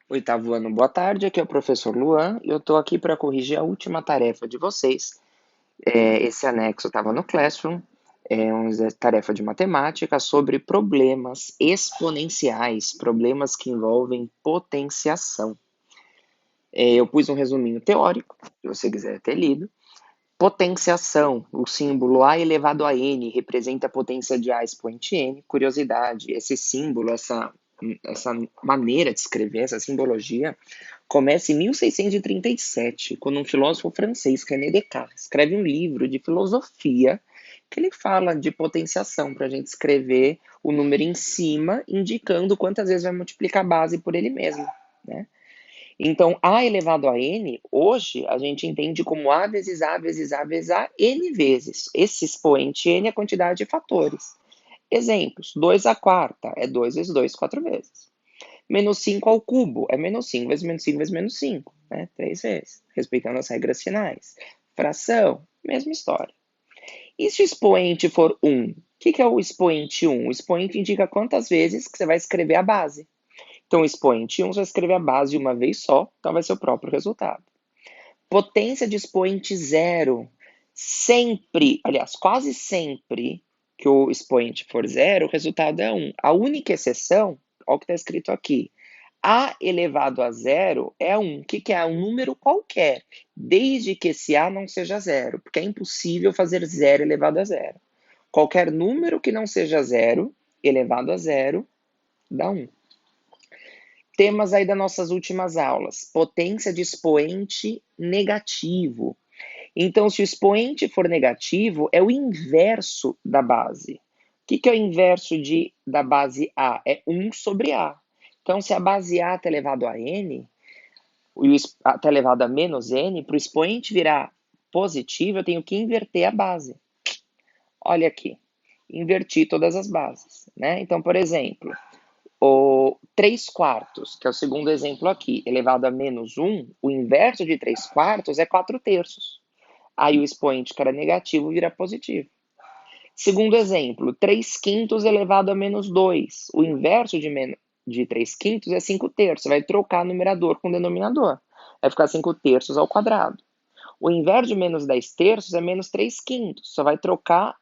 Oitavo ano, boa tarde. Aqui é o professor Luan e eu estou aqui para corrigir a última tarefa de vocês. Esse anexo estava no Classroom, é uma tarefa de matemática sobre problemas exponenciais, problemas que envolvem potenciação. Eu pus um resuminho teórico, se você quiser ter lido. Potenciação, o símbolo A elevado a N representa a potência de A expoente N. Curiosidade, esse símbolo, essa maneira de escrever, essa simbologia, começa em 1637, quando um filósofo francês, René Descartes, escreve um livro de filosofia que ele fala de potenciação, para a gente escrever o número em cima, indicando quantas vezes vai multiplicar a base por ele mesmo, né? Então, A elevado a N, hoje, a gente entende como A vezes A vezes A vezes A, N vezes. Esse expoente N é a quantidade de fatores. Exemplos, 2 à quarta é 2 vezes 2, 4 vezes. Menos 5 ao cubo é menos 5 vezes menos 5 vezes menos 5, né? 3 vezes, respeitando as regras finais. Fração, mesma história. E se o expoente for 1? O que é o expoente 1? O expoente indica quantas vezes que você vai escrever a base. Então, o expoente 1 você vai escrever a base uma vez só, então vai ser o próprio resultado. Potência de expoente 0. Sempre, aliás, quase sempre que o expoente for 0, o resultado é 1. A única exceção, olha o que está escrito aqui. A elevado a 0 é 1. O que é? Um número qualquer, desde que esse A não seja 0, porque é impossível fazer 0 elevado a 0. Qualquer número que não seja 0 elevado a 0 dá 1. Temas aí das nossas últimas aulas. Potência de expoente negativo. Então, se o expoente for negativo, é o inverso da base. O que é o inverso da base A? É 1 sobre A. Então, se a base A está elevado a N, está elevado a menos N, para o expoente virar positivo, eu tenho que inverter a base. Olha aqui, inverti todas as bases, né? Então, por exemplo, o 3 quartos, que é o segundo exemplo aqui, elevado a menos 1, o inverso de 3 quartos é 4 terços. Aí o expoente que era negativo vira positivo. Segundo exemplo, 3 quintos elevado a menos 2. O inverso de 3 quintos é 5 terços. Você vai trocar numerador com denominador. Vai ficar 5 terços ao quadrado. O inverso de menos 10 terços é menos 3 quintos. Só vai trocar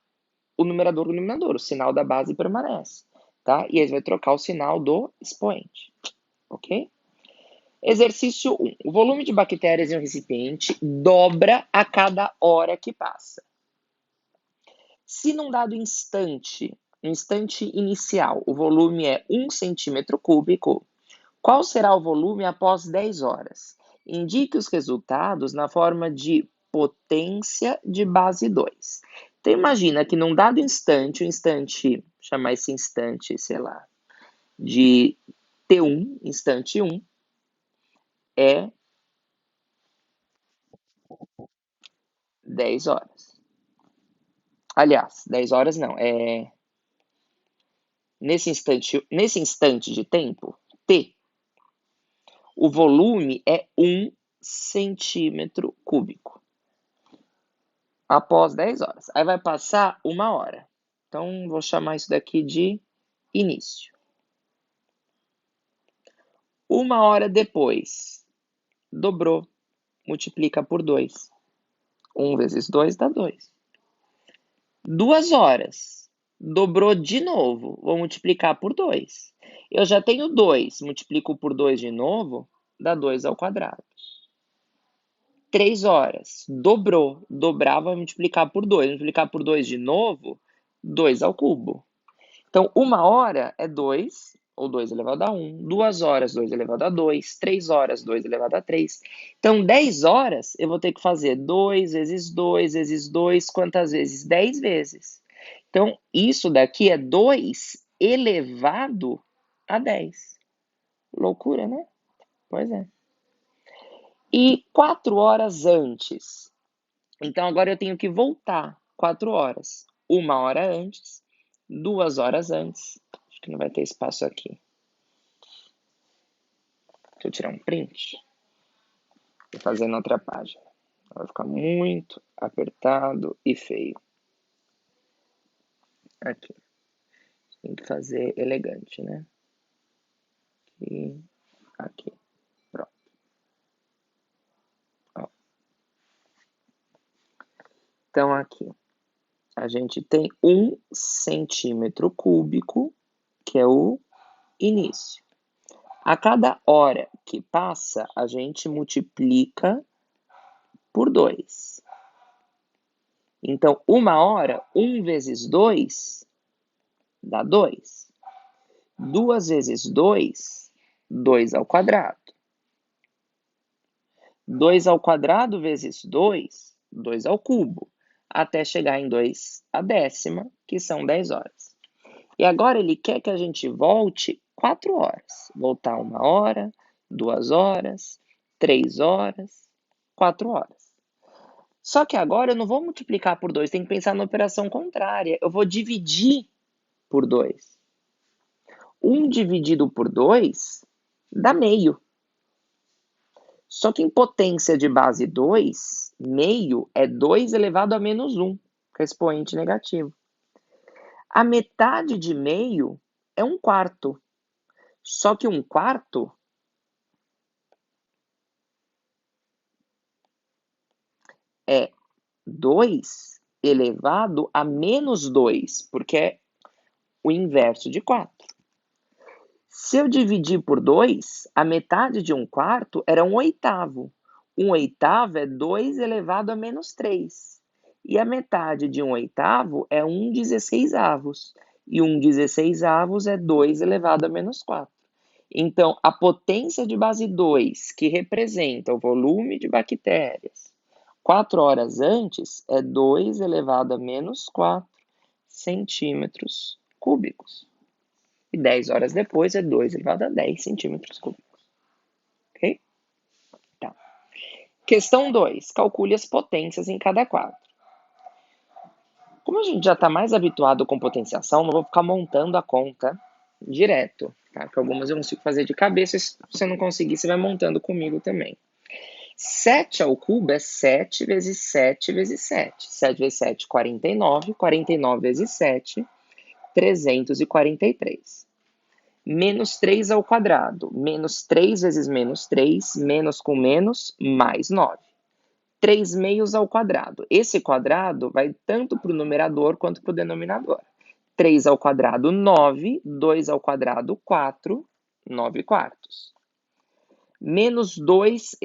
o numerador com o denominador. O sinal da base permanece. Tá? E aí você vai trocar o sinal do expoente. Ok? Exercício 1. O volume de bactérias em um recipiente dobra a cada hora que passa. Se num dado instante, no instante inicial, o volume é 1 centímetro cúbico, qual será o volume após 10 horas? Indique os resultados na forma de potência de base 2. Então, imagina que num dado instante, o instante, chamar esse instante, sei lá, de T1, instante 1, é 10 horas. Aliás, 10 horas não, nesse instante de tempo, T, o volume é 1 centímetro cúbico. Após 10 horas. Aí vai passar 1 hora. Então, vou chamar isso daqui de início. 1 hora depois, dobrou, multiplica por 2. 1 vezes 2 dá 2. 2 horas, dobrou de novo, vou multiplicar por 2. Eu já tenho 2, multiplico por 2 de novo, dá 2 ao quadrado. 3 horas, dobrou, dobrar vai multiplicar por 2, multiplicar por 2 de novo, 2 ao cubo. Então, 1 hora é 2, ou 2 elevado a 1, 2 horas, 2 elevado a 2, 3 horas, 2 elevado a 3. Então, 10 horas, eu vou ter que fazer 2 vezes 2 vezes 2, quantas vezes? 10 vezes. Então, isso daqui é 2 elevado a 10. Loucura, né? Pois é. E 4 horas antes. Então, agora eu tenho que voltar 4 horas. 1 hora antes, 2 horas antes. Acho que não vai ter espaço aqui. Deixa eu tirar um print e fazer na outra página. Vai ficar muito apertado e feio. Aqui. Tem que fazer elegante, né? Aqui. Aqui. Então, aqui, a gente tem 1 centímetro cúbico, que é o início. A cada hora que passa, a gente multiplica por 2. Então, 1 hora, 1 vezes 2 dá 2. 2 vezes 2, 2 ao quadrado. 2 ao quadrado vezes 2, 2 ao cubo, até chegar em 2 à décima, que são 10 horas. E agora ele quer que a gente volte 4 horas. Voltar 1 hora, 2 horas, 3 horas, 4 horas. Só que agora eu não vou multiplicar por 2, tem que pensar na operação contrária. Eu vou dividir por 2. 1 dividido por 2 dá meio. Só que em potência de base 2, meio é 2 elevado a menos 1, que é expoente negativo. A metade de meio é 1/4. Só que 1/4 é 2 elevado a menos 2, porque é o inverso de 4. Se eu dividir por 2, a metade de 1/4 era 1/8. 1/8 é 2 elevado a menos 3. E a metade de 1/8 é 1/16. E 1/16 é 2 elevado a menos 4. Então, a potência de base 2, que representa o volume de bactérias 4 horas antes, é 2 elevado a menos 4 centímetros cúbicos. E 10 horas depois é 2 elevado a 10 centímetros cúbicos. Ok? Tá. Questão 2. Calcule as potências em cada quadro. Como a gente já está mais habituado com potenciação, não vou ficar montando a conta direto, tá? Que algumas eu consigo fazer de cabeça, se você não conseguir, você vai montando comigo também. 7 ao cubo é 7 vezes 7 vezes 7. 7 vezes 7, 49. 49 vezes 7, 343. Menos 3 ao quadrado. Menos 3 vezes menos 3, menos com menos, mais 9. 3 meios ao quadrado. Esse quadrado vai tanto para o numerador quanto para o denominador. 3 ao quadrado, 9. 2 ao quadrado, 4. 9 quartos. Menos 2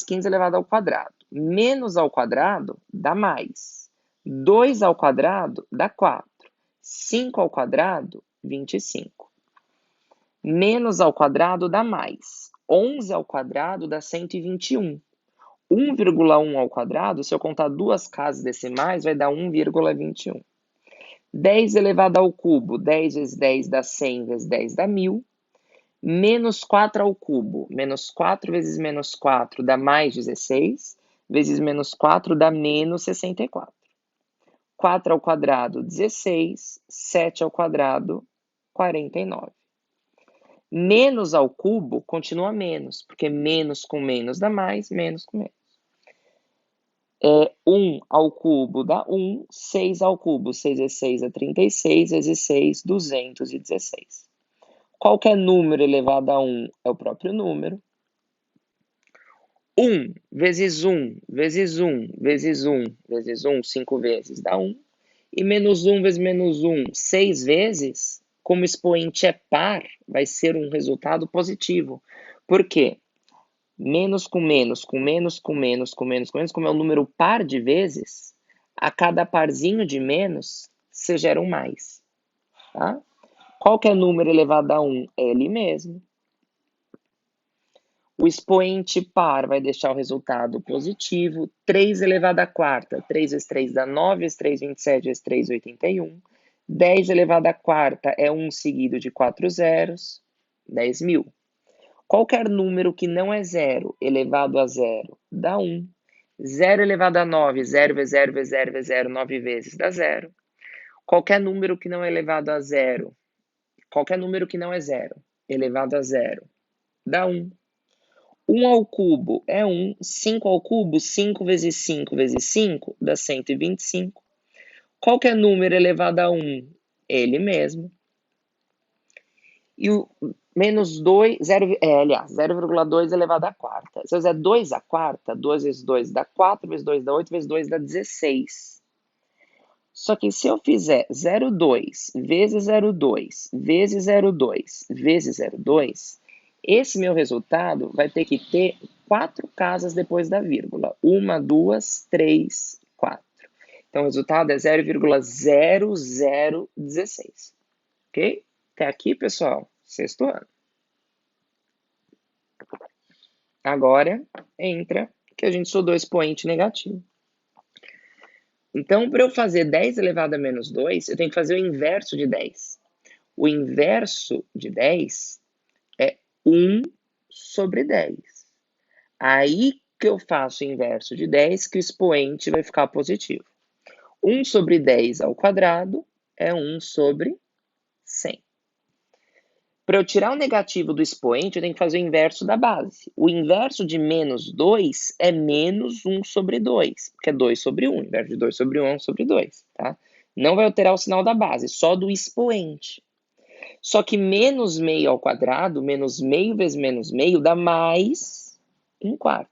quintos elevado ao quadrado. Menos ao quadrado dá mais. 2 ao quadrado dá 4. 5 ao quadrado, 25. Menos ao quadrado dá mais. 11 ao quadrado dá 121. 1,1 ao quadrado, se eu contar duas casas decimais, vai dar 1,21. 10 elevado ao cubo, 10 vezes 10 dá 100, vezes 10 dá 1000. Menos 4 ao cubo, menos 4 vezes menos 4 dá mais 16, vezes menos 4 dá menos 64. 4 ao quadrado, 16, 7 ao quadrado, 49. Menos ao cubo continua menos, porque menos com menos dá mais, menos com menos. 1 ao cubo dá 1, 6 ao cubo, 6 vezes 6 é 36, vezes 6, 216. Qualquer número elevado a 1 é o próprio número. 1 vezes 1, vezes 1, vezes 1, vezes 1, 5 vezes dá 1. E menos 1 vezes menos 1, 6 vezes, como o expoente é par, vai ser um resultado positivo. Por quê? Menos com menos, com menos, com menos, com menos, com menos, como é um número par de vezes, a cada parzinho de menos, você gera um mais. Tá? Qualquer número elevado a 1 é ele mesmo. O expoente par vai deixar o resultado positivo. 3 elevado à quarta. 3 vezes 3 dá 9, vezes 3, 27, vezes 3, 81. 10 elevado à quarta é 1 seguido de 4 zeros. 10.000. Qualquer número que não é zero elevado a zero dá 1. 0 elevado a 9, 0 vezes 0 vezes 0 vezes 0, 9 vezes dá 0. Qualquer número que não é elevado a zero, qualquer número que não é zero elevado a zero dá 1. 1 ao cubo é 1. 5 ao cubo, 5 vezes 5 vezes 5 dá 125. Qualquer número elevado a 1, ele mesmo. E Menos 2, 0, aliás, 0,2 elevado à quarta. Se eu fizer 2 à quarta, 2 vezes 2 dá 4, vezes 2 dá 8, vezes 2 dá 16. Só que se eu fizer 0,2 vezes 0,2 vezes 0,2 vezes 0,2, esse meu resultado vai ter que ter 4 casas depois da vírgula. 1, 2, 3, 4. Então, o resultado é 0,0016. Ok? Até aqui, pessoal, sexto ano. Agora, entra que a gente estudou expoente negativo. Então, para eu fazer 10 elevado a menos 2, eu tenho que fazer o inverso de 10. O inverso de 10 é 1 sobre 10. Aí que eu faço o inverso de 10, que o expoente vai ficar positivo. 1 sobre 10 ao quadrado é 1 sobre 100. Para eu tirar o negativo do expoente, eu tenho que fazer o inverso da base. O inverso de menos 2 é menos 1 sobre 2, porque é 2 sobre 1. O inverso de 2 sobre 1 é 1 sobre 2. Tá? Não vai alterar o sinal da base, só do expoente. Só que menos meio ao quadrado, menos meio vezes menos meio, dá mais 1/4.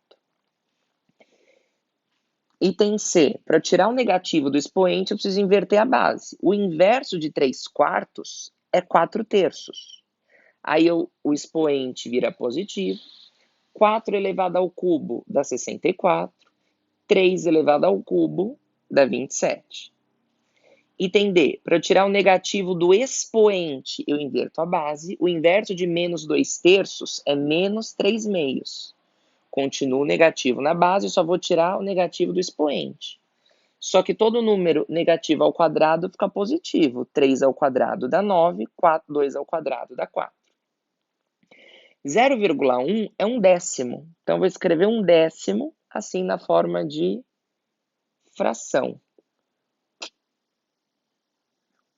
Item C. Para tirar o negativo do expoente, eu preciso inverter a base. O inverso de 3/4 é 4/3. Aí o expoente vira positivo. 4 elevado ao cubo dá 64. 3 elevado ao cubo dá 27. Item D. Para eu tirar o negativo do expoente, eu inverto a base. O inverso de menos 2/3 é menos 3/2. Continuo negativo na base, só vou tirar o negativo do expoente. Só que todo número negativo ao quadrado fica positivo. 3 ao quadrado dá 9, 2 ao quadrado dá 4. 0,1 é um décimo. Então, eu vou escrever um décimo assim na forma de fração.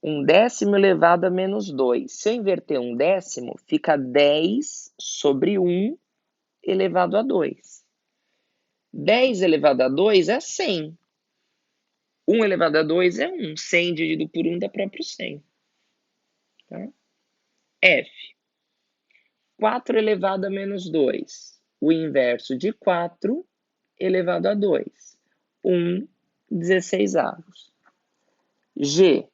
1 décimo elevado a menos 2. Se eu inverter um décimo, fica 10 sobre 1 elevado a 2. 10 elevado a 2 é 100. 1 elevado a 2 é 1. 100 dividido por 1 dá próprio 100. Tá? F. 4 elevado a menos 2. O inverso de 4 elevado a 2. 1 16avos. G.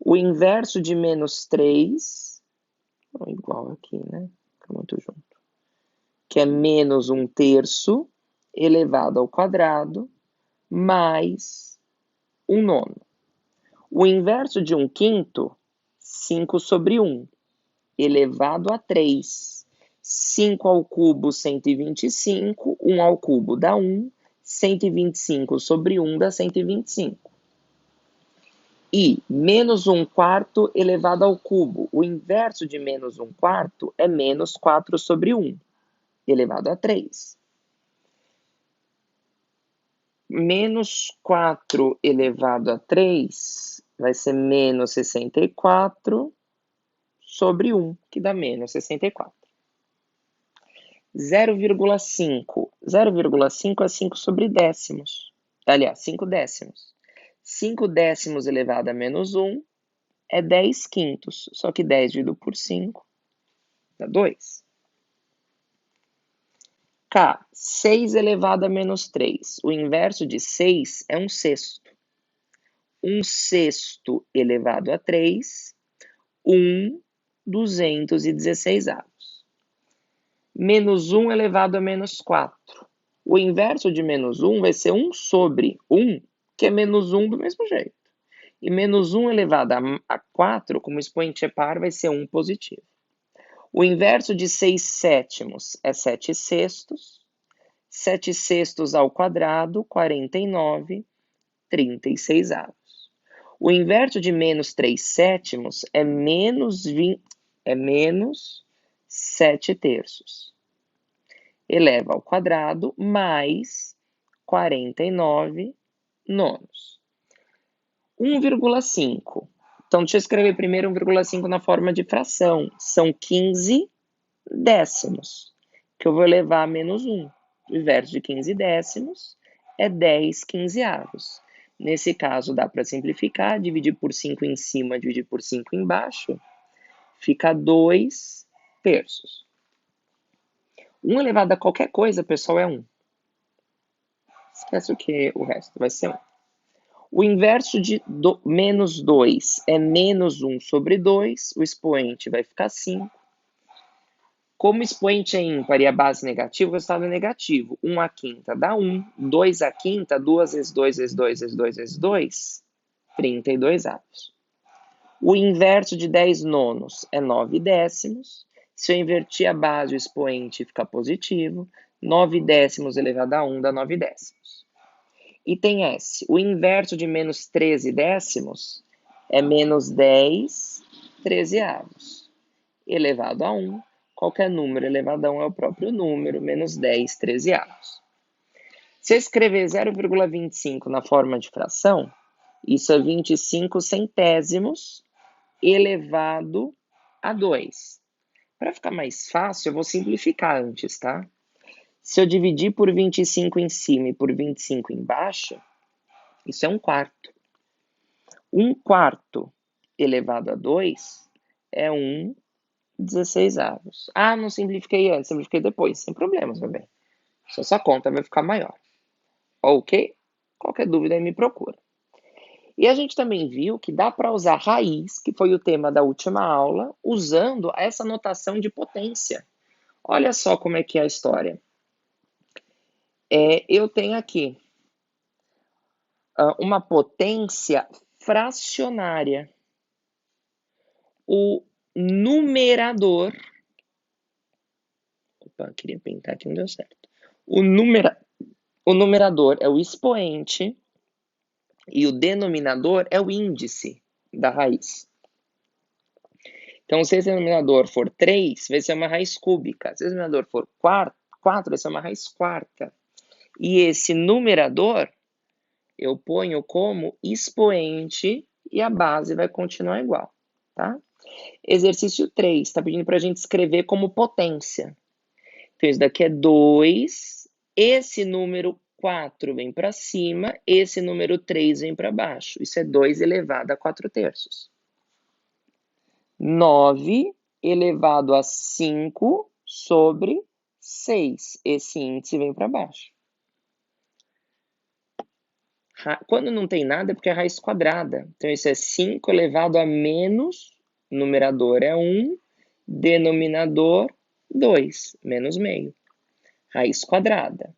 O inverso de menos 3, igual aqui, né? Fica muito junto. Que é menos 1/3 elevado ao quadrado mais 1/9. O inverso de 1/5, 5 sobre 1, elevado a 3. 5 ao cubo, 125. 1 ao cubo dá 1. 125 sobre 1 dá 125. E menos 1/4 elevado ao cubo. O inverso de menos 1/4 é menos 4 sobre 1, elevado a 3. Menos 4 elevado a 3 vai ser menos 64 sobre 1, que dá menos 64. 0,5. 0,5 é 5 sobre décimos. Aliás, 5 décimos. 5 décimos elevado a menos 1 é 10 quintos. Só que 10 dividido por 5 dá 2. K. 6 elevado a menos 3. O inverso de 6 é 1/6. 1/6 elevado a 3, 1 216avos. Menos 1 elevado a menos 4. O inverso de menos 1 vai ser 1 sobre 1, que é menos 1 do mesmo jeito. E menos 1 elevado a 4, como o expoente é par, vai ser 1 positivo. O inverso de 6/7 é 7/6. 7/6 ao quadrado, 49, 36avos. O inverso de menos 3/7 é menos 7/3. Eleva ao quadrado mais 49 nonos. 1,5. Então, deixa eu escrever primeiro 1,5 na forma de fração. São 15 décimos, que eu vou elevar a menos 1. O inverso de 15 décimos é 10 quinzeavos. Nesse caso, dá para simplificar. Dividir por 5 em cima, dividir por 5 embaixo. Fica 2 terços. 1 elevado a qualquer coisa, pessoal, é 1. Esquece o resto, vai ser 1. O inverso de menos 2 é menos 1 sobre 2, o expoente vai ficar 5. Como o expoente é ímpar e a base negativa, o resultado é negativo. 1 à quinta dá 1, 2 à quinta, 2 vezes 2 vezes 2 vezes 2 vezes 2, 32 avos. O inverso de 10 nonos é 9 décimos. Se eu invertir a base, o expoente fica positivo. 9 décimos elevado a 1 dá 9 décimos. Item S. O inverso de menos 13 décimos é menos 10 trezeavos. Elevado a 1, qualquer número elevado a 1 é o próprio número, menos 10 trezeavos. Se eu escrever 0,25 na forma de fração, isso é 25 centésimos elevado a 2. Para ficar mais fácil, eu vou simplificar antes, tá? Se eu dividir por 25 em cima e por 25 embaixo, isso é 1/4. 1/4 elevado a 2 é 1/16. Ah, não simplifiquei antes, simplifiquei depois. Sem problemas, meu bem. Só essa conta vai ficar maior. Ok? Qualquer dúvida aí me procura. E a gente também viu que dá para usar raiz, que foi o tema da última aula, usando essa notação de potência. Olha só como é que é a história. Eu tenho aqui uma potência fracionária. O numerador... Opa, queria pintar aqui, não deu certo. O numerador é o expoente e o denominador é o índice da raiz. Então, se esse denominador for 3, vai ser uma raiz cúbica. Se esse denominador for 4, vai ser uma raiz quarta. E esse numerador eu ponho como expoente e a base vai continuar igual, tá? Exercício 3, está pedindo para a gente escrever como potência. Então, isso daqui é 2, esse número 4 vem para cima, esse número 3 vem para baixo. Isso é 2 elevado a 4 terços. 9 elevado a 5 sobre 6. Esse índice vem para baixo. Quando não tem nada é porque é raiz quadrada. Então, isso é 5 elevado a menos, numerador é 1, denominador 2, menos meio. Raiz quadrada.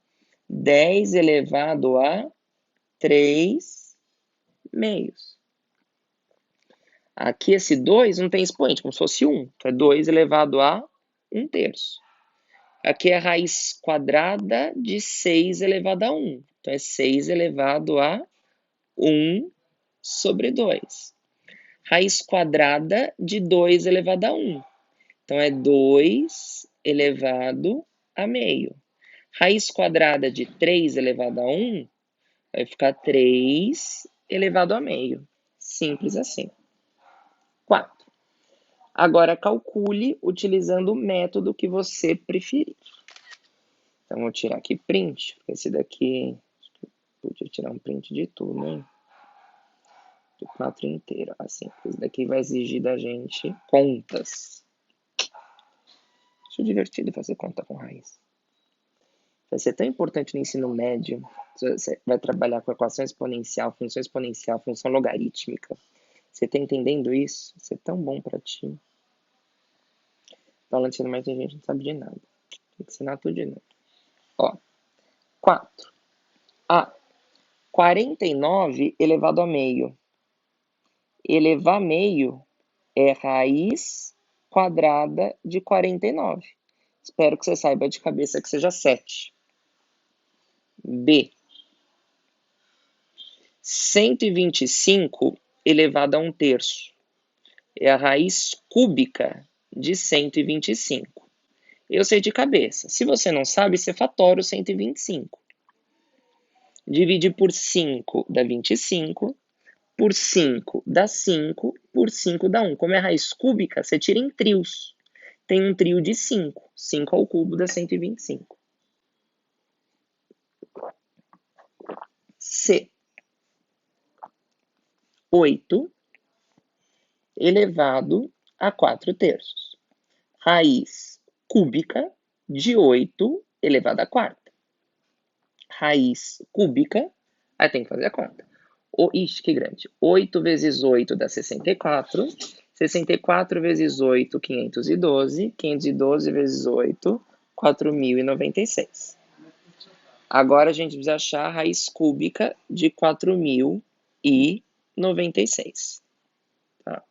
10 elevado a 3 meios. Aqui esse 2 não tem expoente, como se fosse 1. Então é 2 elevado a 1 terço. Aqui é a raiz quadrada de 6 elevado a 1. Então é 6 elevado a 1 sobre 2. Raiz quadrada de 2 elevado a 1. Então é 2 elevado a meio. Raiz quadrada de 3 elevado a 1 vai ficar 3 elevado a meio. Simples assim. 4. Agora calcule utilizando o método que você preferir. Então, vou tirar aqui print, porque esse daqui... Podia tirar um print de tudo, hein? Do 4 inteiro, assim. Esse daqui vai exigir da gente contas. Acho divertido fazer conta com raiz. Vai ser tão importante no ensino médio. Você vai trabalhar com equação exponencial, função logarítmica. Você tá entendendo isso? Vai ser tão bom para ti. Aula de ensino médio a gente não sabe de nada. Tem que ensinar tudo de novo. Ó, 4. 49 elevado a meio. Elevar meio é raiz quadrada de 49. Espero que você saiba de cabeça que seja 7. B. 125 elevado a 1 terço. É a raiz cúbica de 125. Eu sei de cabeça. Se você não sabe, você fatora o 125. Divide por 5 dá 25. Por 5 dá 5. Por 5 dá 1. Como é raiz cúbica, você tira em trios. Tem um trio de 5. 5 ao cubo dá 125. C. 8 elevado a 4 terços. Raiz cúbica de 8 elevado à quarta. Raiz cúbica, aí tem que fazer a conta. Ixi, que grande. 8 vezes 8 dá 64. 64 vezes 8, 512. 512 vezes 8, 4.096. Agora a gente precisa achar a raiz cúbica de 4.096. Tá?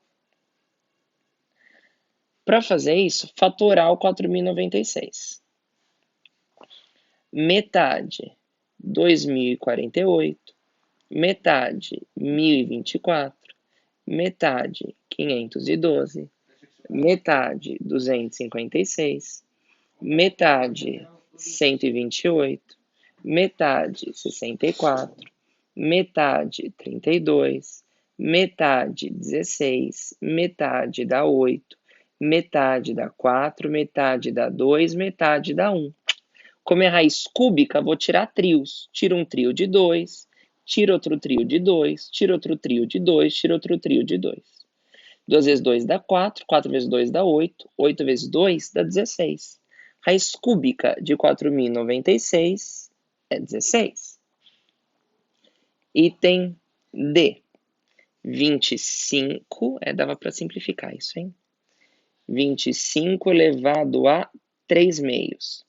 Para fazer isso, fatorar o 4.096. Metade, 2.048. Metade, 1.024. Metade, 512. Metade, 256. Metade, 128. Metade, 64. Metade, 32. Metade, 16. Metade dá 8. Metade dá 4. Metade dá 2. Metade dá 1. Como é raiz cúbica, vou tirar trios. Tiro um trio de 2. Tiro outro trio de 2. Tiro outro trio de 2. Tiro outro trio de 2. 2 vezes 2 dá 4. 4 vezes 2 dá 8. 8 vezes 2 dá 16. Raiz cúbica de 4.096 é 16. Item D. 25, dava para simplificar isso, hein? 25 elevado a 3 meios.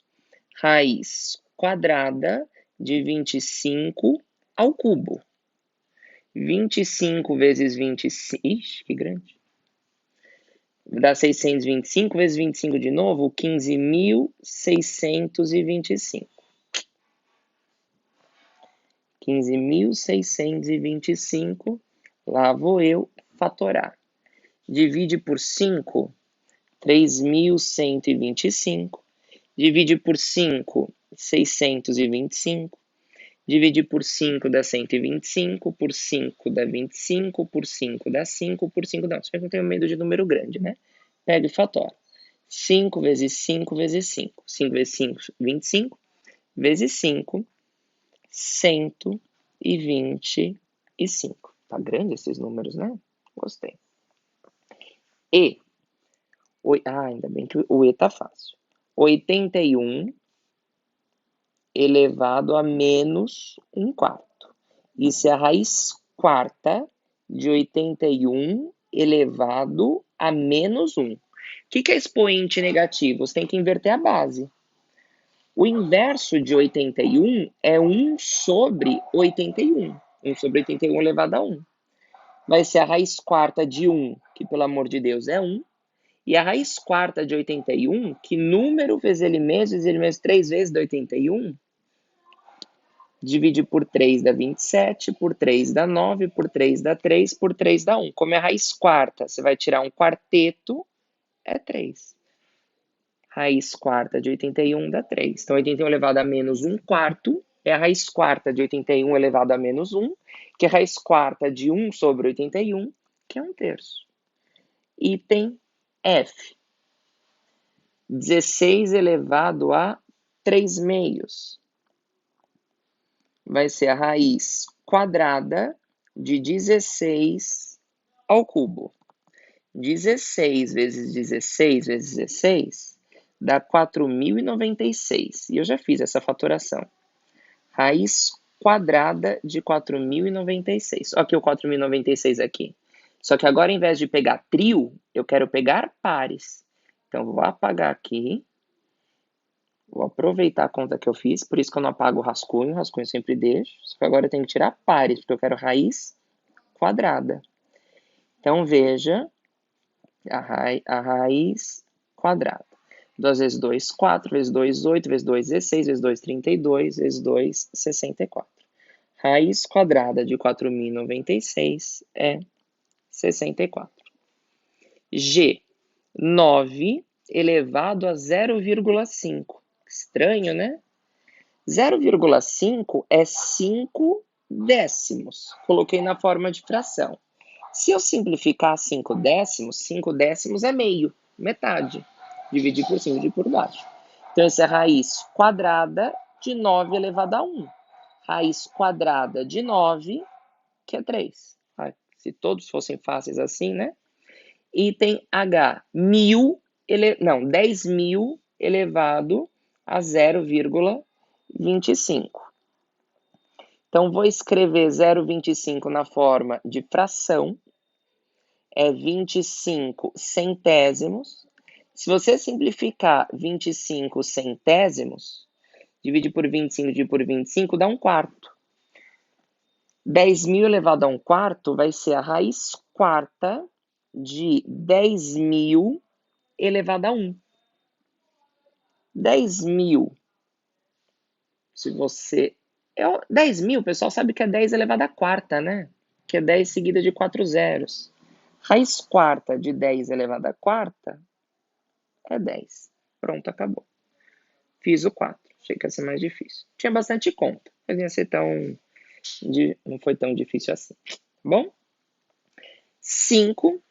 Raiz quadrada de 25 ao cubo. 25 vezes 25, ixi, que grande. Dá 625 vezes 25 de novo, 15.625. 15.625, lá vou eu fatorar. Divide por 5, 3.125. Divide por 5, 625. Divide por 5 dá 125, por 5 dá 25, por 5 dá 5, por 5 não. Você vê que eu tenho medo de número grande, né? Pega e fatora. 5 vezes 5 vezes 5. 5 vezes 5, 25. Vezes 5, 125. Tá grande esses números, né? Gostei. Ainda bem que o E tá fácil. 81 elevado a menos 1/4. Isso é a raiz quarta de 81 elevado a menos 1. O que é expoente negativo? Você tem que inverter a base. O inverso de 81 é 1 sobre 81. 1 sobre 81 elevado a 1. Vai ser a raiz quarta de 1, que pelo amor de Deus é 1. E a raiz quarta de 81, que número vezes ele mesmo 3 vezes dá 81, divide por 3 dá 27, por 3 dá 9, por 3 dá 3, por 3 dá 1. Como é a raiz quarta, você vai tirar um quarteto, é 3. Raiz quarta de 81 dá 3. Então, 81 elevado a menos 1/4 é a raiz quarta de 81 elevado a menos 1, que é a raiz quarta de 1 sobre 81, que é 1/3. Item F. 16 elevado a 3 meios. Vai ser a raiz quadrada de 16 ao cubo. 16 vezes 16 vezes 16 dá 4.096. E eu já fiz essa fatoração. Raiz quadrada de 4.096. Olha aqui o 4.096 aqui. Só que agora, ao invés de pegar trio, eu quero pegar pares. Então, vou apagar aqui. Vou aproveitar a conta que eu fiz, por isso que eu não apago o rascunho eu sempre deixo. Só que agora eu tenho que tirar pares, porque eu quero raiz quadrada. Então, veja a raiz quadrada. 2 vezes 2, 4, vezes 2, 8, vezes 2, 16, vezes 2, 32, vezes 2, 64. Raiz quadrada de 4.096 é 64. G, 9 elevado a 0,5. Estranho, né? 0,5 é 5 décimos. Coloquei na forma de fração. Se eu simplificar 5 décimos é meio, metade. Dividir por cima e dividir por baixo. Então, essa é a raiz quadrada de 9 elevado a 1. Raiz quadrada de 9, que é 3. Se todos fossem fáceis assim, né? Item H, 1.000 não, 10.000 elevado a 0,25. Então, vou escrever 0,25 na forma de fração, é 25 centésimos. Se você simplificar 25 centésimos, divide por 25, divide por 25, dá 1/4. 10.000 elevado a 1/4 vai ser a raiz quarta de 10.000 elevado a 1. 10.000, se você... 10.000, o pessoal sabe que é 10 elevado à quarta, né? Que é 10 seguida de 4 zeros. Raiz quarta de 10 elevado à quarta é 10. Pronto, acabou. Fiz o 4. Achei que ia ser mais difícil. Tinha bastante conta, mas ia ser não foi tão difícil assim. Tá bom? 5.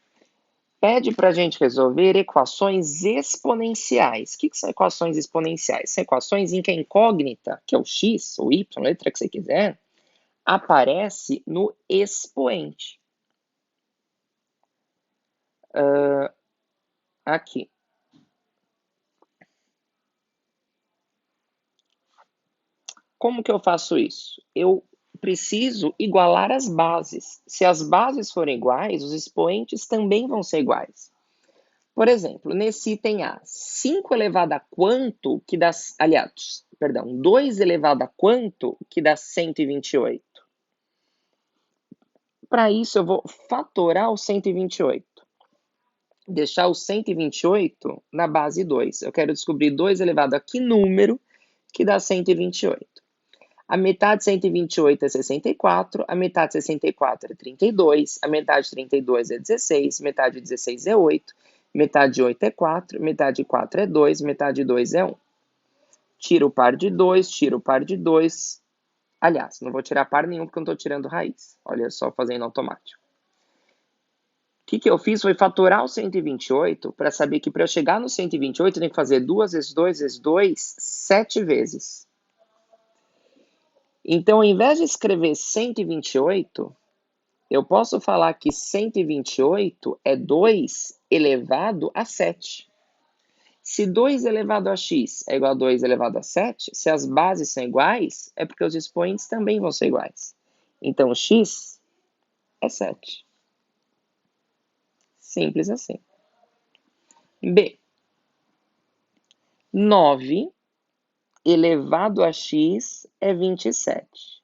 Pede para a gente resolver equações exponenciais. O que são equações exponenciais? São equações em que a incógnita, que é o x ou y, a letra que você quiser, aparece no expoente. Aqui. Como que eu faço isso? Eu preciso igualar as bases. Se as bases forem iguais, os expoentes também vão ser iguais. Por exemplo, nesse item A, 5 elevado a quanto que dá... Aliás, perdão, 2 elevado a quanto que dá 128? Para isso, eu vou fatorar o 128. Deixar o 128 na base 2. Eu quero descobrir 2 elevado a que número que dá 128. A metade de 128 é 64, a metade de 64 é 32, a metade de 32 é 16, metade de 16 é 8, metade de 8 é 4, metade de 4 é 2, metade de 2 é 1. Tiro o par de 2, tiro o par de 2. Aliás, não vou tirar par nenhum porque eu não estou tirando raiz. Olha só, fazendo automático. O que eu fiz foi fatorar o 128 para saber que para eu chegar no 128 eu tenho que fazer 2 vezes 2 vezes 2, 7 vezes. Então, ao invés de escrever 128, eu posso falar que 128 é 2 elevado a 7. Se 2 elevado a x é igual a 2 elevado a 7, se as bases são iguais, é porque os expoentes também vão ser iguais. Então, x é 7. Simples assim. B. 9 elevado a x é 27.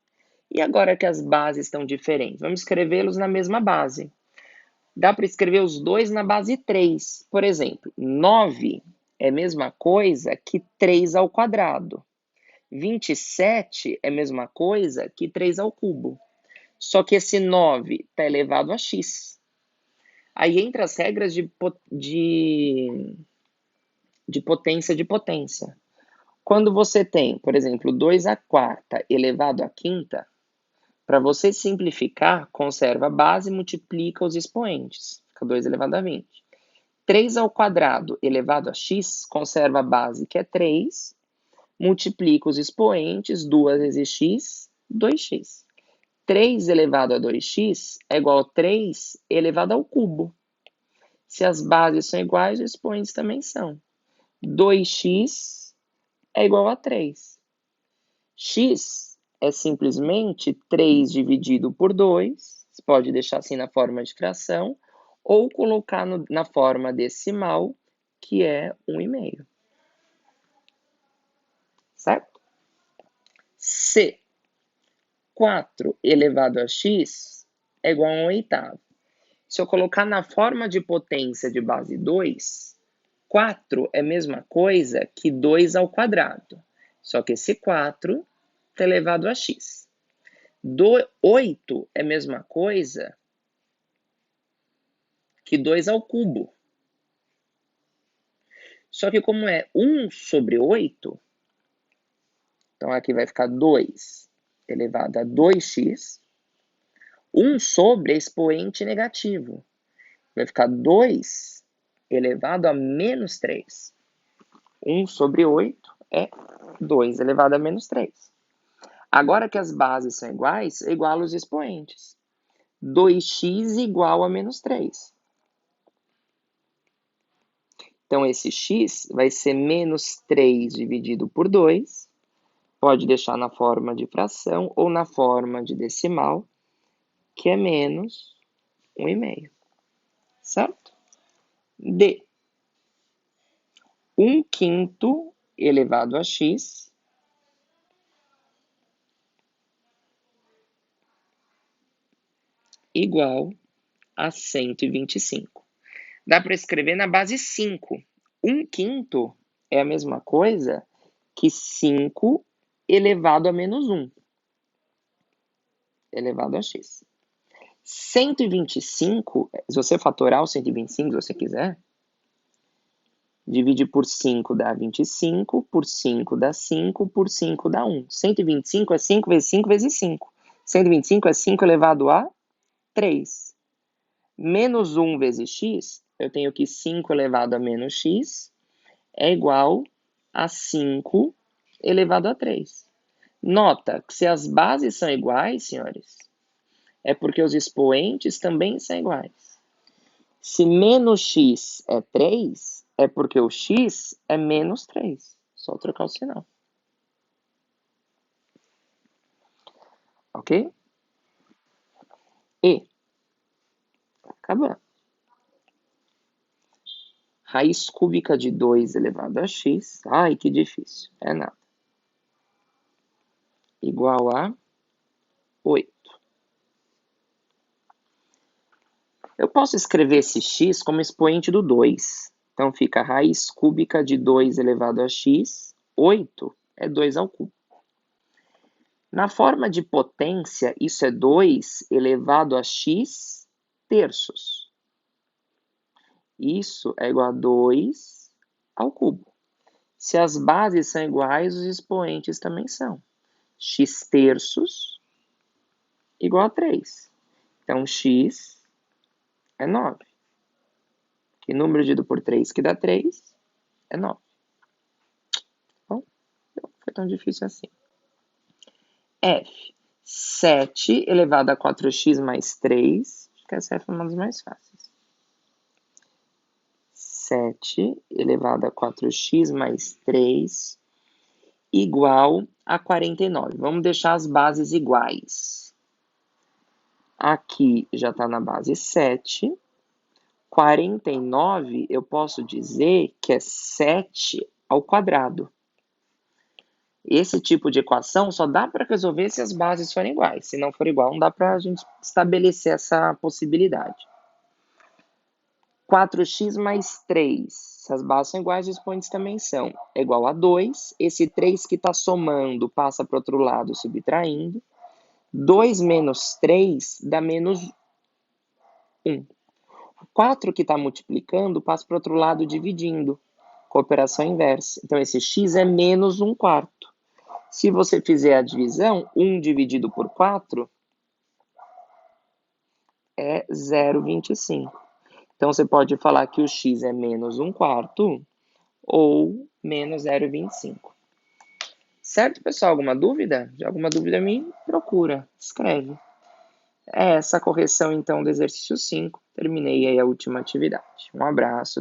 E agora que as bases estão diferentes, vamos escrevê-los na mesma base. Dá para escrever os dois na base 3. Por exemplo, 9 é a mesma coisa que 3 ao quadrado. 27 é a mesma coisa que 3 ao cubo. Só que esse 9 está elevado a x. Aí entra as regras de potência de potência. Quando você tem, por exemplo, 2 à quarta elevado à quinta, para você simplificar, conserva a base e multiplica os expoentes. Fica 2 elevado a 20. 3 ao quadrado elevado a x, conserva a base, que é 3, multiplica os expoentes, 2 vezes x, 2x. 3 elevado a 2x é igual a 3 elevado ao cubo. Se as bases são iguais, os expoentes também são. 2x é igual a 3. X é simplesmente 3 dividido por 2. Você pode deixar assim na forma de fração, ou colocar na forma decimal, que é 1,5. Certo? C. 4 elevado a x é igual a 1/8. Se eu colocar na forma de potência de base 2, 4 é a mesma coisa que 2 ao quadrado. Só que esse 4 está elevado a x. 8 é a mesma coisa que 2 ao cubo. Só que como é 1 sobre 8, então aqui vai ficar 2 elevado a 2x. 1 sobre é expoente negativo. Vai ficar 2 elevado a menos 3. 1 sobre 8 é 2 elevado a menos 3. Agora que as bases são iguais, eu igualo os expoentes. 2x igual a menos 3. Então, esse x vai ser menos 3 dividido por 2. Pode deixar na forma de fração ou na forma de decimal, que é menos 1,5. Certo? D. 1/5 elevado a x igual a 125. Dá para escrever na base 5. 1/5 é a mesma coisa que 5 elevado a menos 1, elevado a x. 125, se você fatorar o 125, se você quiser, divide por 5 dá 25, por 5 dá 5, por 5 dá 1. 125 é 5 vezes 5 vezes 5. 125 é 5 elevado a 3. Menos 1 vezes x, eu tenho que 5 elevado a menos x é igual a 5 elevado a 3. Nota que se as bases são iguais, senhores, é porque os expoentes também são iguais. Se menos x é 3, é porque o x é menos 3. Só trocar o sinal. Ok? E. Acabando. Raiz cúbica de 2 elevado a x. Ai, que difícil. É nada. Igual a 8. Eu posso escrever esse x como expoente do 2. Então, fica raiz cúbica de 2 elevado a x. 8 é 2 ao cubo. Na forma de potência, isso é 2 elevado a x terços. Isso é igual a 2 ao cubo. Se as bases são iguais, os expoentes também são. X terços igual a 3. Então, x é 9. Que número dividido por 3 que dá 3 é 9. Bom, não foi tão difícil assim. F. 7 elevado a 4x mais 3. Acho que essa é uma das mais fáceis. 7 elevado a 4x mais 3 igual a 49. Vamos deixar as bases iguais. Aqui já está na base 7. 49, eu posso dizer que é 7 ao quadrado. Esse tipo de equação só dá para resolver se as bases forem iguais. Se não for igual, não dá para a gente estabelecer essa possibilidade. 4x mais 3. Se as bases são iguais, os expoentes também são. É igual a 2. Esse 3 que está somando passa para o outro lado, subtraindo. 2 menos 3 dá menos 1. 4 que está multiplicando passa para o outro lado, dividindo. Com operação inversa. Então, esse x é menos 1/4. Se você fizer a divisão, 1 dividido por 4 é 0,25. Então, você pode falar que o x é menos 1/4 ou menos 0,25. Certo, pessoal? Alguma dúvida? De alguma dúvida, me procura, escreve. É essa a correção, então, do exercício 5. Terminei aí a última atividade. Um abraço.